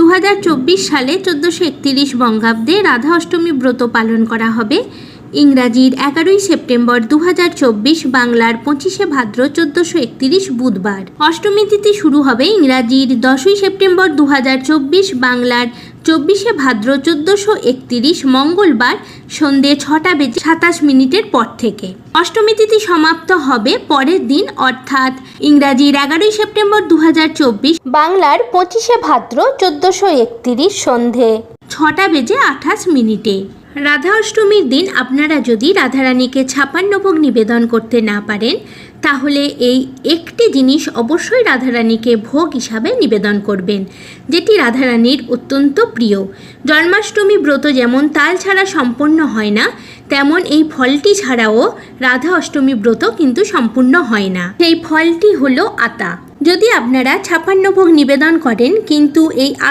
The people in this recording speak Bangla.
2024 সালে 1431 বঙ্গাব্দে রাধা অষ্টমী ব্রত পালন করা হবে। ইংরাজির 11ই সেপ্টেম্বর 2024, বাংলার 25শে ভাদ্র 1431 বুধবার। অষ্টমী তিথি শুরু হবে ইংরাজির 10ই সেপ্টেম্বর 2024, বাংলার 24শে ভাদ্র 1431 মঙ্গলবার সন্ধে 6:27 পর থেকে। অষ্টমী তিথি সমাপ্ত হবে পরের দিন অর্থাৎ ইংরাজির 11ই সেপ্টেম্বর 2024, বাংলার 25শে ভাদ্র 1431 সন্ধে 6:28। রাধা অষ্টমীর দিন আপনারা যদি রাধারানীকে 56 ভোগ নিবেদন করতে না পারেন, তাহলে এই একটি জিনিস অবশ্যই রাধারানীকে ভোগ হিসাবে নিবেদন করবেন, যেটি রাধারানীর অত্যন্ত প্রিয়। জন্মাষ্টমী ব্রত যেমন তাল ছাড়া সম্পন্ন হয় না, তেমন এই ফলটি ছাড়াও রাধা অষ্টমী ব্রত কিন্তু সম্পূর্ণ হয় না। সেই ফলটি হলো আতা। যদি আপনারা 56 ভোগ নিবেদন করেন কিন্তু এই